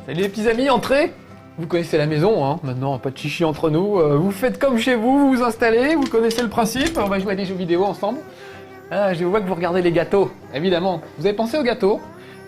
Salut les petits amis, entrez. Vous connaissez la maison, hein, maintenant, pas de chichi entre nous. Vous faites comme chez vous, vous vous installez, vous connaissez le principe, on va jouer à des jeux vidéo ensemble. Ah, je vois que vous regardez les gâteaux, évidemment. Vous avez pensé aux gâteaux?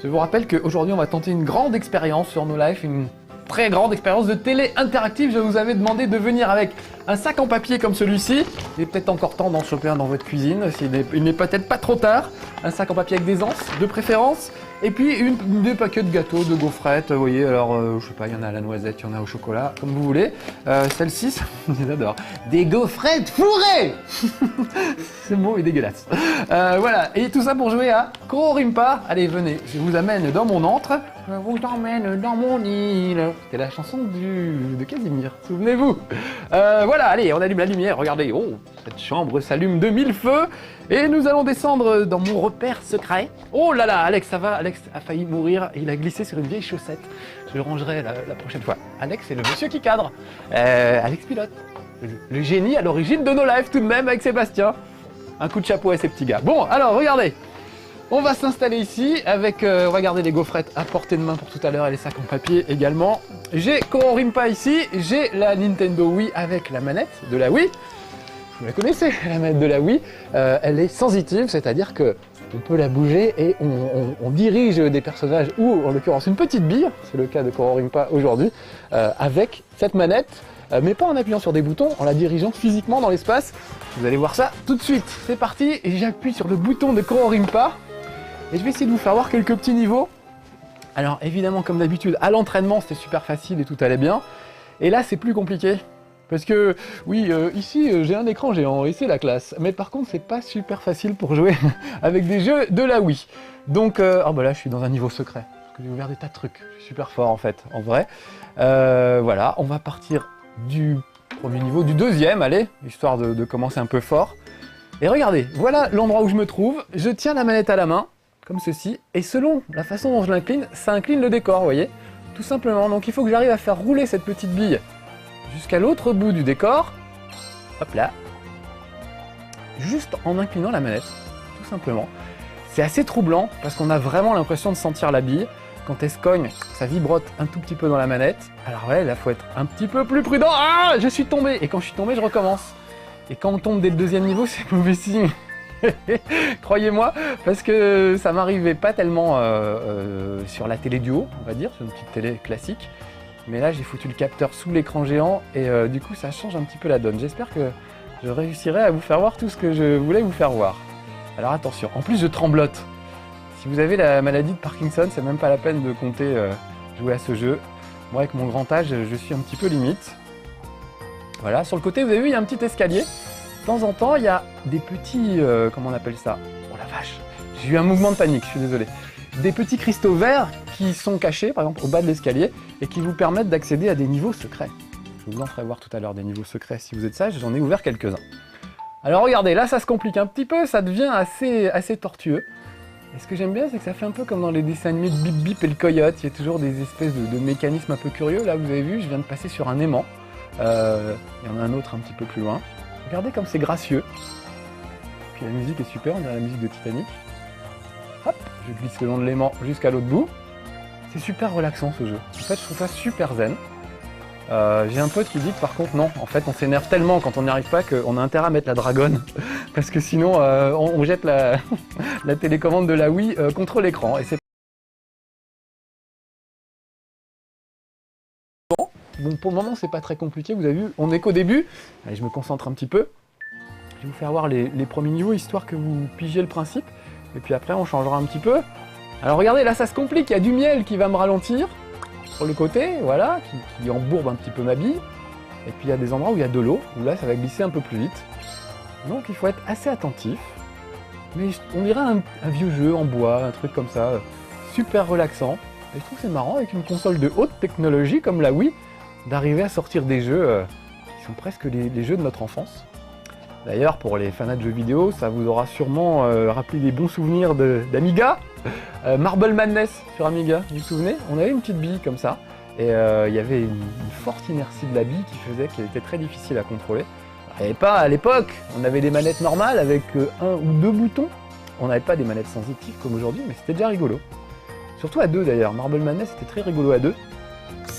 Je vous rappelle qu'aujourd'hui, on va tenter une grande expérience sur No Life, une très grande expérience de télé interactive. Je vous avais demandé de venir avec un sac en papier comme celui-ci. Il est peut-être encore temps d'en choper un dans votre cuisine, il n'est peut-être pas trop tard. Un sac en papier avec des anses, de préférence. Et puis deux paquets de gâteaux, de gaufrettes, vous voyez, alors je sais pas, il y en a à la noisette, il y en a au chocolat, comme vous voulez. Celle-ci, j'adore. Des gaufrettes fourrées. Ce mot est dégueulasse. Voilà, et tout ça pour jouer à Cororimpa. Allez, venez, je vous amène dans mon antre. Je vous emmène dans mon île. C'était la chanson de Casimir, souvenez-vous. Voilà, allez, on allume la lumière, regardez, oh, cette chambre s'allume de mille feux. Et nous allons descendre dans mon repère secret. Oh là là, Alex, ça va? Alex a failli mourir, il a glissé sur une vieille chaussette. Je le rangerai la prochaine fois. Alex, c'est le monsieur qui cadre. Alex pilote. Le génie à l'origine de No Life tout de même avec Sébastien. Un coup de chapeau à ces petits gars. Bon, alors, regardez. On va s'installer ici avec, on va garder les gaufrettes à portée de main pour tout à l'heure et les sacs en papier également. J'ai Cororimpa ici, j'ai la Nintendo Wii avec la manette de la Wii. Vous la connaissez, la manette de la Wii. Elle est sensitive, c'est-à-dire que on peut la bouger et on dirige des personnages, ou en l'occurrence une petite bille, c'est le cas de Cororimpa aujourd'hui, avec cette manette, mais pas en appuyant sur des boutons, en la dirigeant physiquement dans l'espace. Vous allez voir ça tout de suite. C'est parti, et j'appuie sur le bouton de Cororimpa, et je vais essayer de vous faire voir quelques petits niveaux. Alors évidemment, comme d'habitude, à l'entraînement c'était super facile et tout allait bien, et là c'est plus compliqué. Parce que, oui, ici, j'ai un écran géant et c'est la classe. Mais par contre, c'est pas super facile pour jouer avec des jeux de la Wii. Donc, oh bah là, je suis dans un niveau secret. Parce que j'ai ouvert des tas de trucs. Je suis super fort, en fait, en vrai. Voilà, on va partir du premier niveau, du deuxième, allez, histoire de commencer un peu fort. Et regardez, voilà l'endroit où je me trouve. Je tiens la manette à la main, comme ceci. Et selon la façon dont je l'incline, ça incline le décor, vous voyez. Tout simplement. Donc, il faut que j'arrive à faire rouler cette petite bille jusqu'à l'autre bout du décor, hop là, juste en inclinant la manette, tout simplement. C'est assez troublant, parce qu'on a vraiment l'impression de sentir la bille. Quand elle se cogne, ça vibrote un tout petit peu dans la manette. Alors ouais, là, il faut être un petit peu plus prudent. Ah, je suis tombé. Et quand je suis tombé, je recommence. Et quand on tombe dès le deuxième niveau, c'est mauvais signe. Croyez-moi, parce que ça m'arrivait pas tellement sur la télé du haut, on va dire, sur une petite télé classique. Mais là, j'ai foutu le capteur sous l'écran géant et du coup, ça change un petit peu la donne. J'espère que je réussirai à vous faire voir tout ce que je voulais vous faire voir. Alors attention, en plus je tremblote. Si vous avez la maladie de Parkinson, c'est même pas la peine de compter jouer à ce jeu. Moi, avec mon grand âge, je suis un petit peu limite. Voilà, sur le côté, vous avez vu, il y a un petit escalier. De temps en temps, il y a des petits... comment on appelle ça? Oh la vache! J'ai eu un mouvement de panique, je suis désolé. Des petits cristaux verts qui sont cachés, par exemple, au bas de l'escalier, et qui vous permettent d'accéder à des niveaux secrets. Je vous en ferai voir tout à l'heure des niveaux secrets, si vous êtes sage, j'en ai ouvert quelques-uns. Alors regardez, là ça se complique un petit peu, ça devient assez tortueux. Et ce que j'aime bien, c'est que ça fait un peu comme dans les dessins animés de Bip Bip et le Coyote, il y a toujours des espèces de mécanismes un peu curieux. Là, vous avez vu, je viens de passer sur un aimant. Il y en a un autre un petit peu plus loin. Regardez comme c'est gracieux. Puis la musique est super, on dirait la musique de Titanic. Hop, je glisse le long de l'aimant jusqu'à l'autre bout. C'est super relaxant ce jeu. En fait, je trouve ça super zen. J'ai un pote qui dit que par contre, non, en fait, on s'énerve tellement quand on n'y arrive pas qu'on a intérêt à mettre la dragonne. Parce que sinon, on jette la télécommande de la Wii contre l'écran. Et c'est bon. Bon, pour le moment, c'est pas très compliqué. Vous avez vu, on est qu'au début. Allez, je me concentre un petit peu. Je vais vous faire voir les premiers niveaux, histoire que vous pigiez le principe. Et puis après, on changera un petit peu. Alors regardez, là ça se complique, il y a du miel qui va me ralentir sur le côté, voilà, qui embourbe un petit peu ma bille. Et puis il y a des endroits où il y a de l'eau, où là ça va glisser un peu plus vite. Donc il faut être assez attentif. Mais on dirait un vieux jeu en bois, un truc comme ça, super relaxant. Et je trouve que c'est marrant avec une console de haute technologie comme la Wii, d'arriver à sortir des jeux qui sont presque les jeux de notre enfance. D'ailleurs, pour les fanats de jeux vidéo, ça vous aura sûrement rappelé des bons souvenirs d'Amiga. Marble Madness sur Amiga, vous vous souvenez? On avait une petite bille comme ça, et il y avait une forte inertie de la bille qui faisait qu'elle était très difficile à contrôler. Et pas à l'époque, on avait des manettes normales avec un ou deux boutons. On n'avait pas des manettes sensitives comme aujourd'hui, mais c'était déjà rigolo. Surtout à deux d'ailleurs, Marble Madness c'était très rigolo à deux.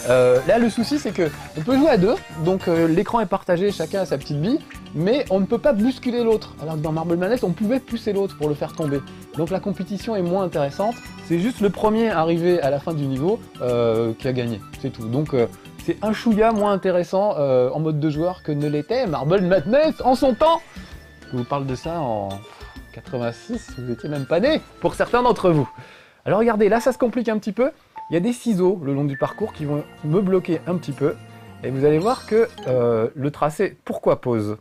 Là, le souci, c'est que on peut jouer à deux, donc l'écran est partagé, chacun a sa petite bille, mais on ne peut pas bousculer l'autre. Alors que dans Marble Madness, on pouvait pousser l'autre pour le faire tomber. Donc la compétition est moins intéressante. C'est juste le premier arrivé à la fin du niveau qui a gagné, c'est tout. Donc c'est un chouïa moins intéressant en mode de joueur que ne l'était Marble Madness en son temps. Je vous parle de ça en 86, vous étiez même pas né, pour certains d'entre vous. Alors regardez, là ça se complique un petit peu. Il y a des ciseaux le long du parcours qui vont me bloquer un petit peu. Et vous allez voir que le tracé... Pourquoi pause?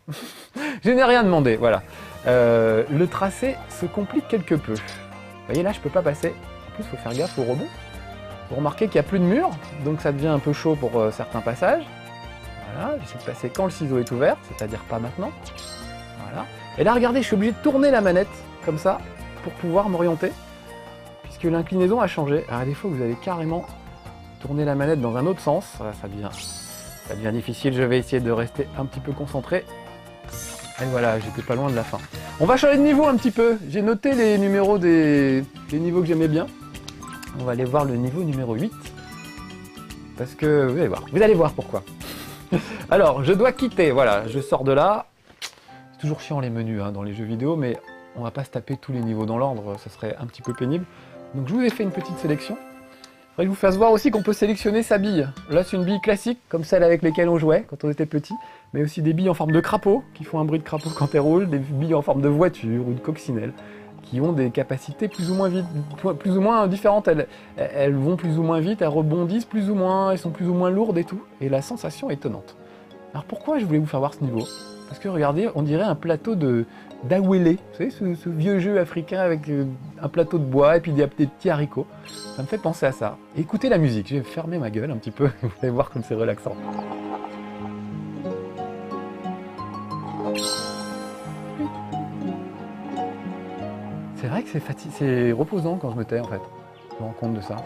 Je n'ai rien demandé, voilà. Le tracé se complique quelque peu. Vous voyez là, je peux pas passer. En plus, il faut faire gaffe au rebond. Vous remarquez qu'il n'y a plus de mur, donc ça devient un peu chaud pour certains passages. Voilà, j'essaie de passer quand le ciseau est ouvert, c'est-à-dire pas maintenant. Voilà. Et là, regardez, je suis obligé de tourner la manette, comme ça, pour pouvoir m'orienter. Puisque l'inclinaison a changé. Alors, des fois, vous allez carrément tourner la manette dans un autre sens. Voilà, ça devient difficile. Je vais essayer de rester un petit peu concentré. Et voilà, j'étais pas loin de la fin. On va changer de niveau un petit peu. J'ai noté les numéros des niveaux que j'aimais bien. On va aller voir le niveau numéro 8. Parce que vous allez voir pourquoi. Alors, je dois quitter. Voilà, je sors de là. C'est toujours chiant les menus dans les jeux vidéo, mais on va pas se taper tous les niveaux dans l'ordre, ça serait un petit peu pénible. Donc je vous ai fait une petite sélection. Il faudrait que je vous fasse voir aussi qu'on peut sélectionner sa bille. Là c'est une bille classique, comme celle avec lesquelles on jouait quand on était petit, mais aussi des billes en forme de crapaud, qui font un bruit de crapaud quand elles roulent, des billes en forme de voiture ou de coccinelle, qui ont des capacités plus ou moins différentes. Elles vont plus ou moins vite, elles rebondissent plus ou moins, elles sont plus ou moins lourdes et tout. Et la sensation est étonnante. Alors pourquoi je voulais vous faire voir ce niveau? Parce que regardez, on dirait un plateau d'Awele, vous savez, ce vieux jeu africain avec un plateau de bois et puis des petits haricots. Ça me fait penser à ça. Et écoutez la musique, je vais fermer ma gueule un petit peu, vous allez voir comme c'est relaxant. C'est vrai que c'est reposant quand je me tais en fait. Je me rends compte de ça.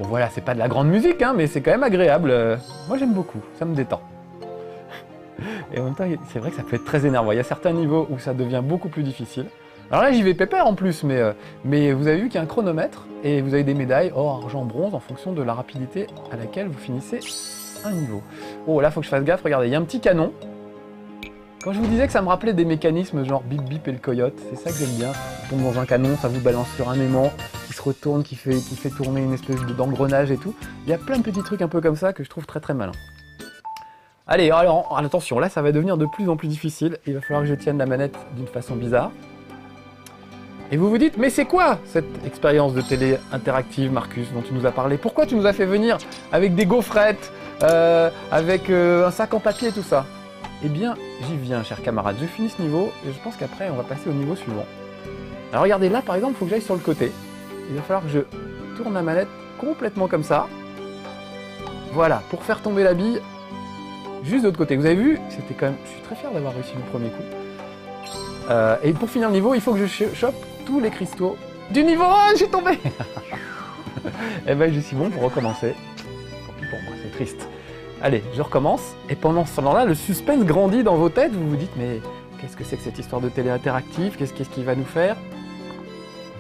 Voilà, c'est pas de la grande musique, mais c'est quand même agréable. Moi j'aime beaucoup, ça me détend. Et en même temps, c'est vrai que ça peut être très énervant. Il y a certains niveaux où ça devient beaucoup plus difficile. Alors là, j'y vais pépère en plus, mais vous avez vu qu'il y a un chronomètre et vous avez des médailles or, argent, bronze en fonction de la rapidité à laquelle vous finissez un niveau. Oh là, il faut que je fasse gaffe, regardez, il y a un petit canon. Quand je vous disais que ça me rappelait des mécanismes genre Bip Bip et le coyote, c'est ça que j'aime bien. On tombe dans un canon, ça vous balance sur un aimant qui se retourne, qui fait tourner une espèce d'engrenage et tout. Il y a plein de petits trucs un peu comme ça que je trouve très très malins. Allez, alors attention, là ça va devenir de plus en plus difficile. Il va falloir que je tienne la manette d'une façon bizarre. Et vous vous dites, mais c'est quoi cette expérience de télé interactive, Marcus, dont tu nous as parlé? Pourquoi tu nous as fait venir avec des gaufrettes, avec un sac en papier et tout ça? Eh bien, j'y viens, chers camarades. Je finis ce niveau et je pense qu'après, on va passer au niveau suivant. Alors regardez, là, par exemple, il faut que j'aille sur le côté. Il va falloir que je tourne la manette complètement comme ça. Voilà, pour faire tomber la bille juste de l'autre côté. Vous avez vu, c'était quand même... Je suis très fier d'avoir réussi le premier coup. Et pour finir le niveau, il faut que je chope tous les cristaux du niveau 1. J'ai tombé. Et ben, je suis bon pour recommencer. Tant pis pour moi, c'est triste. Allez, je recommence, et pendant ce temps-là, le suspense grandit dans vos têtes, vous vous dites, mais qu'est-ce que c'est que cette histoire de télé interactive? Qu'est-ce qu'il va nous faire?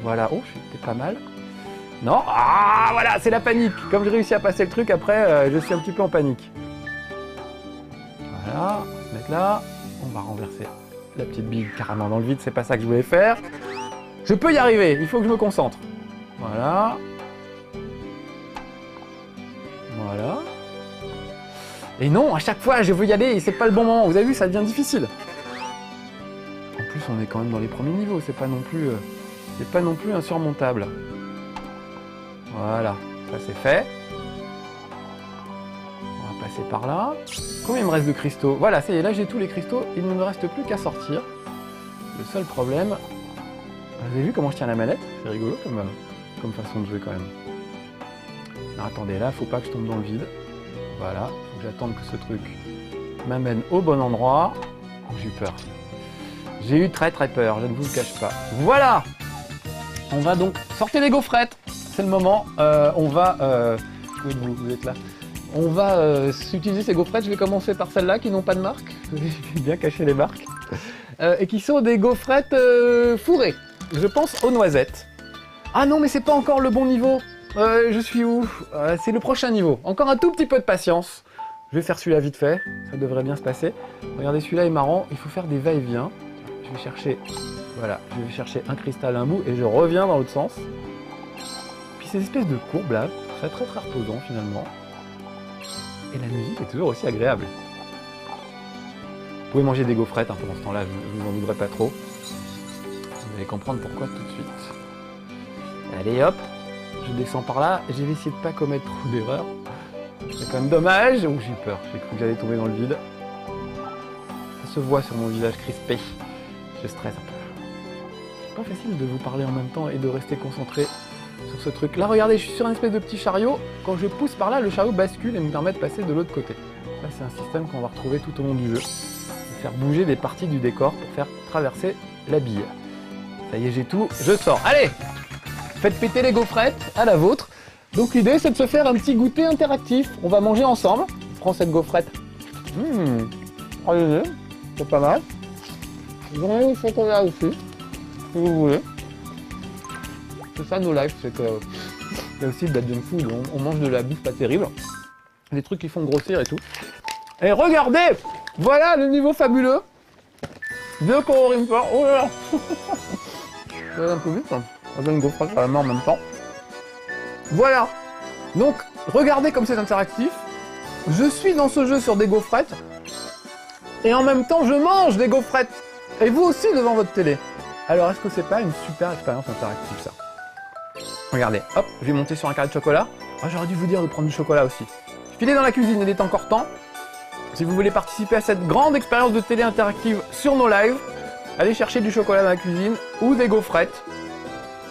Voilà, oh, j'étais pas mal. Non, ah, voilà, c'est la panique. Comme j'ai réussi à passer le truc, après, je suis un petit peu en panique. Voilà, on va se mettre là, on va renverser la petite bille carrément dans le vide, c'est pas ça que je voulais faire. Je peux y arriver, il faut que je me concentre. Voilà. Voilà. Et non, à chaque fois, je veux y aller et c'est pas le bon moment. Vous avez vu, ça devient difficile. En plus, on est quand même dans les premiers niveaux. C'est pas non plus insurmontable. Voilà, ça c'est fait. On va passer par là. Combien il me reste de cristaux? Voilà, ça y est, là j'ai tous les cristaux. Il ne me reste plus qu'à sortir. Le seul problème... Vous avez vu comment je tiens la manette? C'est rigolo comme façon de jouer quand même. Alors attendez, là, faut pas que je tombe dans le vide. Voilà, faut que j'attende que ce truc m'amène au bon endroit. J'ai eu peur. J'ai eu très très peur, je ne vous le cache pas. Voilà! On va donc... Sortez les gaufrettes! C'est le moment. On va... Où êtes-vous? Vous êtes là. On va utiliser ces gaufrettes. Je vais commencer par celles-là qui n'ont pas de marque. J'ai bien caché les marques. Et qui sont des gaufrettes fourrées. Je pense aux noisettes. Ah non, mais c'est pas encore le bon niveau. Je suis où? C'est le prochain niveau. Encore un tout petit peu de patience. Je vais faire celui-là vite fait. Ça devrait bien se passer. Regardez, celui-là est marrant. Il faut faire des va-et-vient. Je vais chercher... Voilà, je vais chercher un cristal, un bout, et je reviens dans l'autre sens. Puis ces espèces de courbes là, c'est très très reposant finalement. Et la musique est toujours aussi agréable. Vous pouvez manger des gaufrettes hein, pendant ce temps-là, je ne vous en voudrais pas trop. Vous allez comprendre pourquoi tout de suite. Allez hop, je descends par là, et je vais essayer de pas commettre trop d'erreurs. C'est quand même dommage. Oh, j'ai peur, j'ai cru que j'allais tomber dans le vide. Ça se voit sur mon visage crispé. Je stresse un peu. C'est pas facile de vous parler en même temps et de rester concentré sur ce truc. Là, regardez, je suis sur une espèce de petit chariot. Quand je pousse par là, le chariot bascule et me permet de passer de l'autre côté. Là, c'est un système qu'on va retrouver tout au long du jeu. De faire bouger des parties du décor pour faire traverser la bille. Ça y est, j'ai tout. Je sors. Allez! Faites péter les gaufrettes à la vôtre. Donc l'idée, c'est de se faire un petit goûter interactif. On va manger ensemble. Je prends cette gaufrette. Allez, c'est pas mal. J'en ai au chocolat aussi, si vous voulez. C'est ça nos lives, c'est que il y a aussi de la junk food, on mange de la bouffe pas terrible. Des trucs qui font grossir et tout. Et regardez, voilà le niveau fabuleux de Coloring Peur. Oh là là. Ça va un peu vite, hein. On a une gaufrette à la main en même temps. Voilà. Donc, regardez comme c'est interactif. Je suis dans ce jeu sur des gaufrettes. Et en même temps, je mange des gaufrettes. Et vous aussi devant votre télé. Alors, est-ce que c'est pas une super expérience interactive, ça? Regardez, hop, je vais monter sur un carré de chocolat. Ah, j'aurais dû vous dire de prendre du chocolat aussi. Filez dans la cuisine, il est encore temps. Si vous voulez participer à cette grande expérience de télé interactive sur nos lives, allez chercher du chocolat dans la cuisine ou des gaufrettes.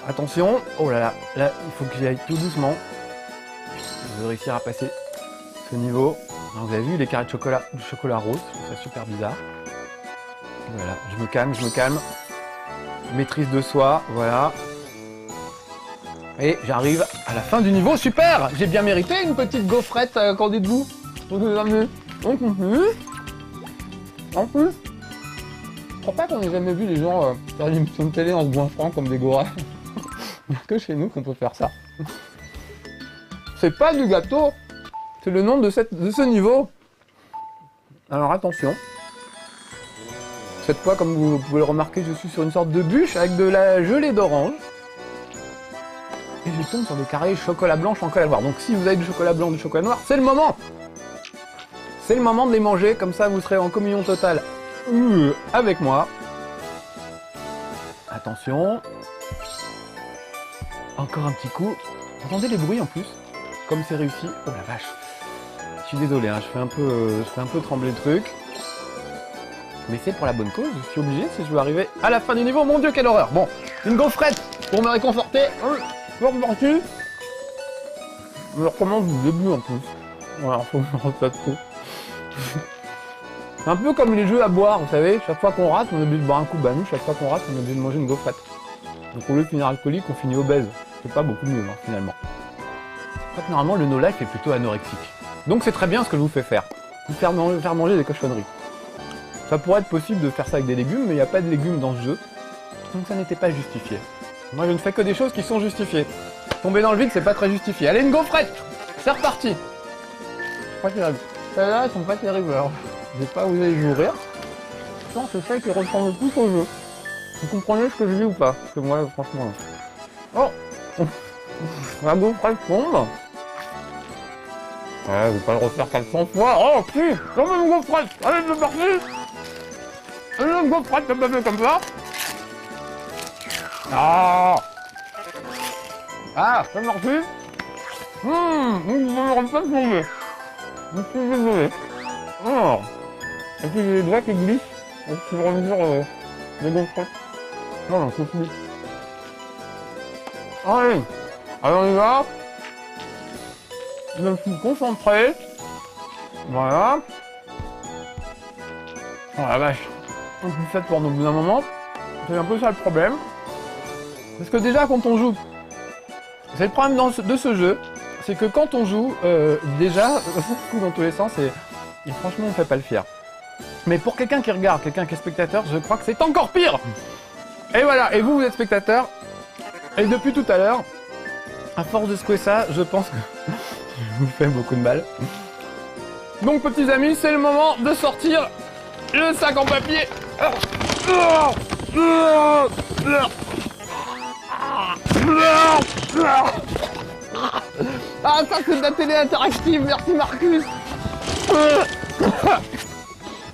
Attention, oh là là, là, il faut que j'y aille tout doucement. Je vais réussir à passer ce niveau. Alors, vous avez vu les carrés de chocolat, du chocolat rose, je trouve ça super bizarre. Voilà, je me calme, maîtrise de soi, voilà. Et j'arrive à la fin du niveau, super! J'ai bien mérité une petite gaufrette, qu'en dites-vous? En plus, je crois pas qu'on ait jamais vu les gens faire une émission de télé en se goinfrant comme des goras. Il n'y a que chez nous qu'on peut faire ça. C'est pas du gâteau, c'est le nom de ce niveau. Alors attention. Cette fois, comme vous pouvez le remarquer, je suis sur une sorte de bûche avec de la gelée d'orange. Et je tombe sur des carrés chocolat blanc, chocolat noir. Donc si vous avez du chocolat blanc, du chocolat noir, c'est le moment! C'est le moment de les manger, comme ça vous serez en communion totale avec moi. Attention. Encore un petit coup. Vous entendez les bruits en plus? Comme c'est réussi. Oh la vache. Je suis désolé, hein, je fais un peu trembler le truc. Mais c'est pour la bonne cause, je suis obligé si je veux arriver à la fin du niveau. Mon Dieu, quelle horreur! Bon, une gaufrette pour me réconforter. C'est reparti. Je recommence du début en plus. Voilà, faut que je refasse tout. C'est un peu comme les jeux à boire, vous savez. Chaque fois qu'on rate, on est obligé de boire un coup. Bah nous, chaque fois qu'on rate, on est obligé de manger une gaufrette. Donc au lieu de finir alcoolique, on finit obèse. C'est pas beaucoup mieux, hein, finalement. En fait, normalement, le no life est plutôt anorexique. Donc c'est très bien ce que je vous fais faire. Vous faire manger des cochonneries. Ça pourrait être possible de faire ça avec des légumes, mais il n'y a pas de légumes dans ce jeu. Donc ça n'était pas justifié. Moi, je ne fais que des choses qui sont justifiées. Tomber dans le vide, c'est pas très justifié. Allez, une gaufrette! C'est reparti! Pas terrible. Celles-là, elles sont pas terribles, alors je vais pas vous aller jouer. Non, c'est celle qui ressemble plus au jeu. Vous comprenez ce que je dis ou pas? Parce que moi, franchement... Oh! La gaufrette tombe. Ouais, je vais pas le refaire 400 fois. Oh, si! Comme une gaufrette! Allez, c'est parti! Une gaufrette, c'est pas fait comme ça! Ah! Ah, c'est parti! Vous ne me pas tomber. Je suis désolé. Oh. Et puis j'ai les doigts qui glissent. Donc je vais revenir les gaufrettes. Non, non, c'est plus. Allez! Alors on y va. Je me suis concentré. Voilà. Oh la vache. On peut faire pour nous au bout d'un moment. C'est un peu ça le problème. Parce que déjà quand on joue, c'est le problème de ce jeu, c'est que quand on joue, déjà, coup dans tous les sens, et franchement, on fait pas le fier. Mais pour quelqu'un qui regarde, quelqu'un qui est spectateur, je crois que c'est encore pire. Et voilà, et vous êtes spectateur, et depuis tout à l'heure, à force de secouer ça, je pense que je vous fais beaucoup de mal. Donc, petits amis, c'est le moment de sortir le sac en papier. Ah, ça c'est de la télé interactive, merci Marcus.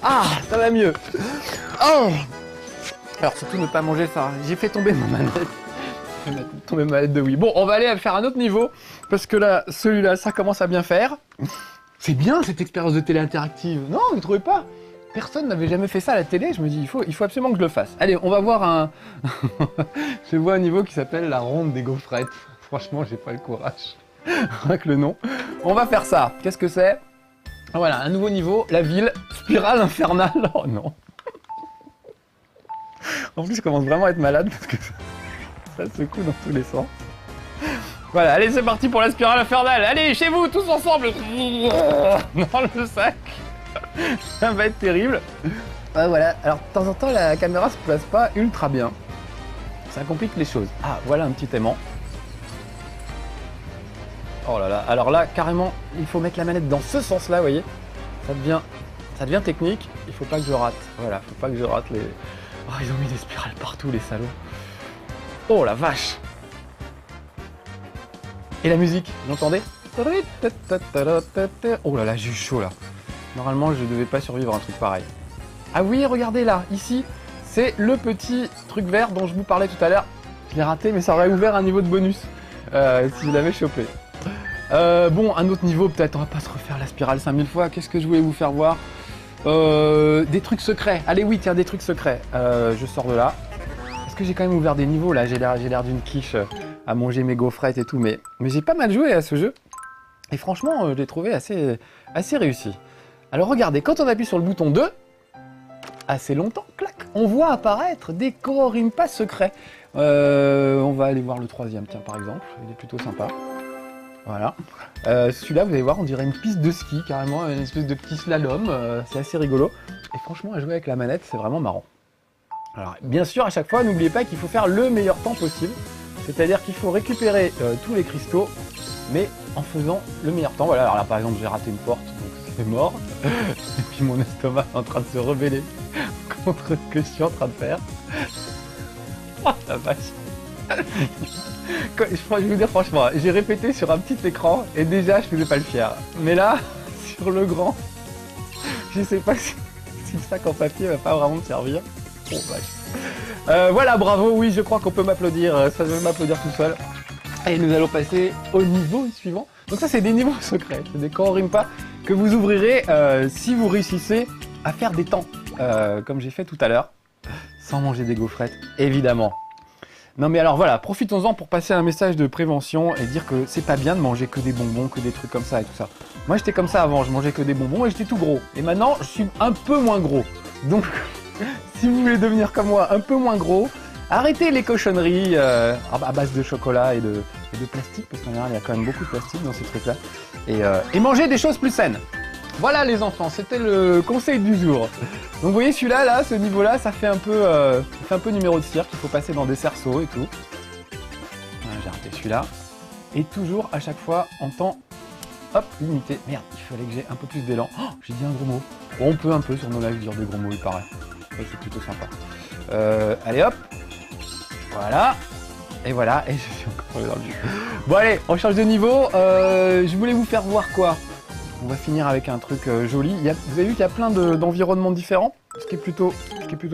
Ah, ça va mieux. Oh. Alors surtout ne pas manger ça, j'ai fait tomber ma manette. J'ai fait tomber ma manette de Wii. Bon, on va aller faire un autre niveau, parce que là, celui-là, ça commence à bien faire. C'est bien cette expérience de télé interactive, non, vous trouvez pas? Personne n'avait jamais fait ça à la télé, je me dis, il faut absolument que je le fasse. Allez, on va voir un... je vois un niveau qui s'appelle la ronde des gaufrettes. Franchement, j'ai pas le courage. Avec le nom. On va faire ça. Qu'est-ce que c'est? Voilà, un nouveau niveau, la ville, spirale infernale. Oh non. En plus, je commence vraiment à être malade parce que ça secoue dans tous les sens. Voilà, allez, c'est parti pour la spirale infernale. Allez, chez vous, tous ensemble. Dans le sac. Ça va être terrible. Voilà, alors de temps en temps, la caméra se place pas ultra bien. Ça complique les choses. Ah, voilà un petit aimant. Oh là là, alors là, carrément, il faut mettre la manette dans ce sens-là, vous voyez. Ça devient technique, il faut pas que je rate. Voilà, faut pas que je rate les... Oh, ils ont mis des spirales partout, les salauds. Oh la vache. Et la musique, vous entendez? Oh là là, j'ai eu chaud là. Normalement, je devais pas survivre à un truc pareil. Ah oui, regardez là, ici, c'est le petit truc vert dont je vous parlais tout à l'heure. Je l'ai raté, mais ça aurait ouvert un niveau de bonus si je l'avais chopé. Bon, un autre niveau, peut-être, on va pas se refaire la spirale 5000 fois. Qu'est-ce que je voulais vous faire voir? Des trucs secrets. Allez, oui, tiens, des trucs secrets. Je sors de là. Parce que j'ai quand même ouvert des niveaux, là. J'ai l'air d'une quiche à manger mes gaufrettes et tout. Mais j'ai pas mal joué à ce jeu. Et franchement, je l'ai trouvé assez réussi. Alors, regardez, quand on appuie sur le bouton 2, assez longtemps, clac, on voit apparaître des Kororimpa secrets. On va aller voir le troisième, tiens, par exemple. Il est plutôt sympa. Voilà. Celui-là, vous allez voir, on dirait une piste de ski, carrément, une espèce de petit slalom. C'est assez rigolo. Et franchement, à jouer avec la manette, c'est vraiment marrant. Alors, bien sûr, à chaque fois, n'oubliez pas qu'il faut faire le meilleur temps possible. C'est-à-dire qu'il faut récupérer tous les cristaux, mais en faisant le meilleur temps. Voilà, alors là, par exemple, j'ai raté une porte, donc c'est mort. Et puis mon estomac est en train de se rebeller contre ce que je suis en train de faire. Oh la vache. Je vais vous dire franchement, j'ai répété sur un petit écran et déjà je faisais pas le fier. Mais là, sur le grand, je sais pas si le sac en papier va pas vraiment me servir. Bon, vache. Voilà, bravo, oui, je crois qu'on peut m'applaudir. Ça, je vais m'applaudir tout seul. Et nous allons passer au niveau suivant. Donc ça, c'est des niveaux secrets. C'est des Kororimpa que vous ouvrirez si vous réussissez à faire des temps, comme j'ai fait tout à l'heure, sans manger des gaufrettes, évidemment. Non mais alors voilà, profitons-en pour passer un message de prévention et dire que c'est pas bien de manger que des bonbons, que des trucs comme ça et tout ça. Moi j'étais comme ça avant, je mangeais que des bonbons et j'étais tout gros. Et maintenant, je suis un peu moins gros. Donc, si vous voulez devenir comme moi un peu moins gros, arrêtez les cochonneries à base de chocolat et de plastique, parce qu'en général, il y a quand même beaucoup de plastique dans ces trucs-là. Et mangez des choses plus saines. Voilà les enfants, c'était le conseil du jour. Donc vous voyez celui-là, là, ce niveau-là, ça fait un peu numéro de cirque, il faut passer dans des cerceaux et tout. Voilà, j'ai raté celui-là. Et toujours, à chaque fois, en temps, hop, limité. Merde, il fallait que j'ai un peu plus d'élan. Oh, j'ai dit un gros mot. Bon, on peut un peu sur nos lives dire des gros mots, il paraît. Ouais, c'est plutôt sympa. Allez hop. Voilà. Et voilà, et je suis encore dans le jeu. Bon allez, on change de niveau. Je voulais vous faire voir quoi. On va finir avec un truc joli. Vous avez vu qu'il y a plein d'environnements différents, ce qui est plutôt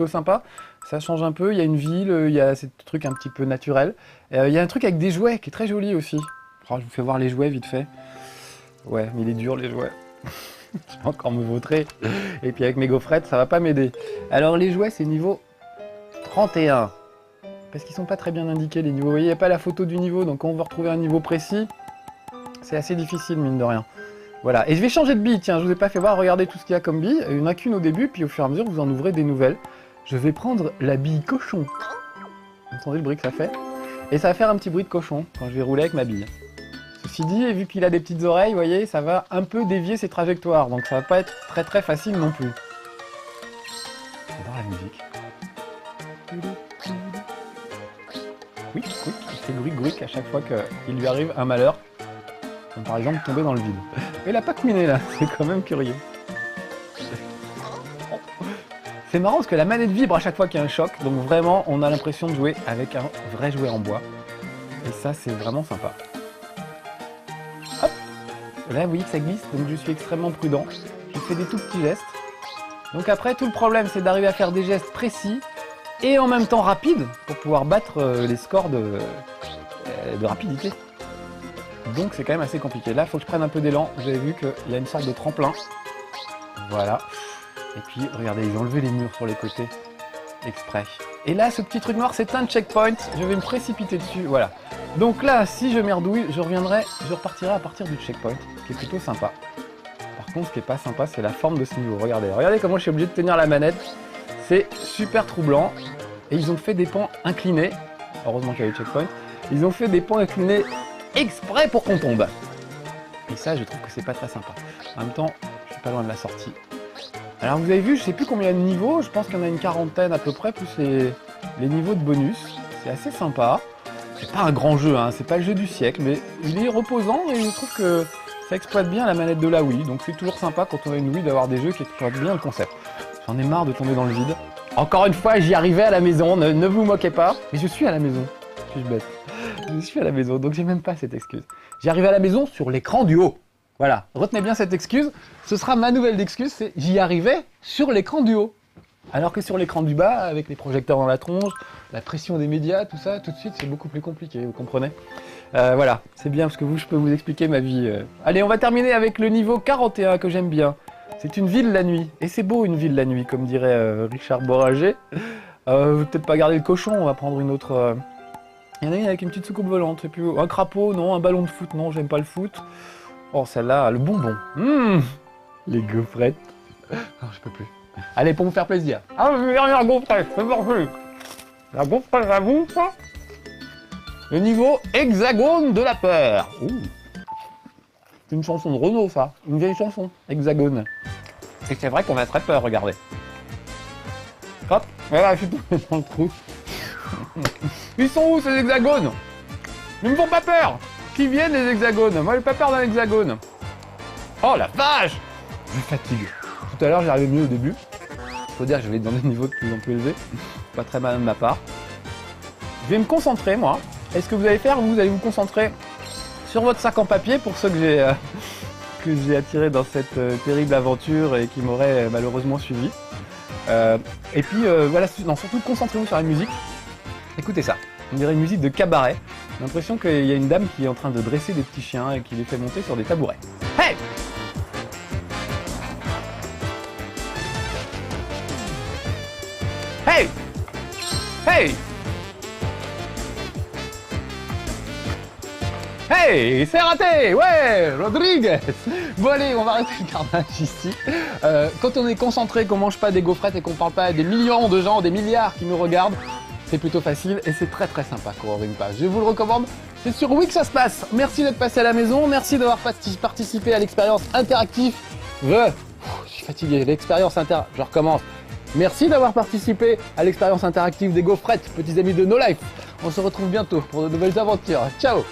sympa. Ça change un peu, il y a une ville, il y a ces trucs un petit peu naturels. Il y a un truc avec des jouets qui est très joli aussi. Oh, je vous fais voir les jouets vite fait. Ouais, mais il est dur les jouets. Je vais encore me vautrer. Et puis avec mes gaufrettes, ça va pas m'aider. Alors les jouets, c'est niveau 31. Parce qu'ils sont pas très bien indiqués les niveaux. Vous voyez, il n'y a pas la photo du niveau, donc quand on veut retrouver un niveau précis, c'est assez difficile, mine de rien. Voilà, et je vais changer de bille, tiens, je vous ai pas fait voir, regardez tout ce qu'il y a comme bille. Il n'y en a qu'une au début, puis au fur et à mesure, vous en ouvrez des nouvelles. Je vais prendre la bille cochon. Vous entendez le bruit que ça fait? Et ça va faire un petit bruit de cochon quand je vais rouler avec ma bille. Ceci dit, vu qu'il a des petites oreilles, vous voyez, ça va un peu dévier ses trajectoires, donc ça va pas être très facile non plus. J'adore la musique. Oui, il fait gruic à chaque fois qu'il lui arrive un malheur. Comme par exemple tomber dans le vide. Mais il a pas couiné là, c'est quand même curieux. C'est marrant parce que la manette vibre à chaque fois qu'il y a un choc, donc vraiment on a l'impression de jouer avec un vrai jouet en bois. Et ça c'est vraiment sympa. Hop. Là vous voyez que ça glisse, donc je suis extrêmement prudent. Je fais des tout petits gestes. Donc après tout le problème c'est d'arriver à faire des gestes précis et en même temps rapides pour pouvoir battre les scores de rapidité. Donc c'est quand même assez compliqué. Là il faut que je prenne un peu d'élan. Vous avez vu qu'il y a une sorte de tremplin. Voilà. Et puis, regardez, ils ont levé les murs sur les côtés, exprès. Et là, ce petit truc noir, c'est un checkpoint. Je vais me précipiter dessus, voilà. Donc là, si je merdouille, je repartirai à partir du checkpoint, ce qui est plutôt sympa. Par contre, ce qui est pas sympa, c'est la forme de ce niveau. Regardez comment je suis obligé de tenir la manette. C'est super troublant. Et ils ont fait des pans inclinés. Heureusement qu'il y a eu le checkpoint. Ils ont fait des pans inclinés exprès pour qu'on tombe. Et ça, je trouve que c'est pas très sympa. En même temps, je suis pas loin de la sortie. Alors vous avez vu, je sais plus combien il y a de niveaux, je pense qu'il y en a une quarantaine à peu près, plus les niveaux de bonus. C'est assez sympa. C'est pas un grand jeu, hein, c'est pas le jeu du siècle, mais il est reposant et je trouve que ça exploite bien la manette de la Wii. Donc c'est toujours sympa quand on a une Wii d'avoir des jeux qui exploitent bien le concept. J'en ai marre de tomber dans le vide. Encore une fois, j'y arrivais à la maison, ne vous moquez pas. Mais je suis à la maison, suis-je bête. Je suis à la maison, donc j'ai même pas cette excuse. J'y arrivais à la maison sur l'écran du haut. Voilà, retenez bien cette excuse, ce sera ma nouvelle excuse, c'est j'y arrivais sur l'écran du haut. Alors que sur l'écran du bas, avec les projecteurs dans la tronche, la pression des médias, tout ça, tout de suite c'est beaucoup plus compliqué, vous comprenez? Voilà, c'est bien parce que je peux vous expliquer ma vie. Allez, on va terminer avec le niveau 41 que j'aime bien. C'est une ville la nuit, et c'est beau une ville la nuit, comme dirait Richard Boranger. Peut-être pas garder le cochon, on va prendre une autre... Il y en a une avec une petite soucoupe volante, je sais plus, un crapaud, non, un ballon de foot, non, j'aime pas le foot. Oh, celle-là, le bonbon. Les gaufrettes. Non, je peux plus. Allez, pour vous faire plaisir. Ah, je vais la gaufrette, c'est parfait. La gaufrette, la bouffe. Le niveau hexagone de la peur. C'est une chanson de Renaud, ça. Une vieille chanson, hexagone. Et c'est vrai qu'on a très peur, regardez. Hop, voilà, je suis tombé dans le trou. Ils sont où, ces hexagones? Ils me font pas peur. Qui viennent les hexagones? Moi j'ai pas peur d'un hexagone. Oh la vache! Je fatigue. Tout à l'heure j'arrivais mieux au début. Faut dire que j'avais dans des niveaux de plus en plus élevés. Pas très mal de ma part. Je vais me concentrer moi. Et ce que vous allez faire, vous allez vous concentrer sur votre sac en papier pour ceux que j'ai attirés dans cette terrible aventure et qui m'auraient malheureusement suivi. Et puis voilà, surtout concentrez-vous sur la musique. Écoutez ça. On dirait une musique de cabaret. J'ai l'impression qu'il y a une dame qui est en train de dresser des petits chiens et qui les fait monter sur des tabourets. Hey! Hey! Hey! Hey! C'est raté! Ouais! Rodriguez! Bon allez, on va arrêter le carnage ici. Quand on est concentré, qu'on mange pas des gaufrettes et qu'on parle pas à des millions de gens, des milliards qui nous regardent, c'est plutôt facile et c'est très très sympa Color Ring Pass. Je vous le recommande, c'est sur Wii que ça se passe. Merci d'être passé à la maison, merci d'avoir participé à l'expérience interactive. Je suis fatigué, l'expérience interactive, je recommence. Merci d'avoir participé à l'expérience interactive des gaufrettes, petits amis de No Life. On se retrouve bientôt pour de nouvelles aventures. Ciao!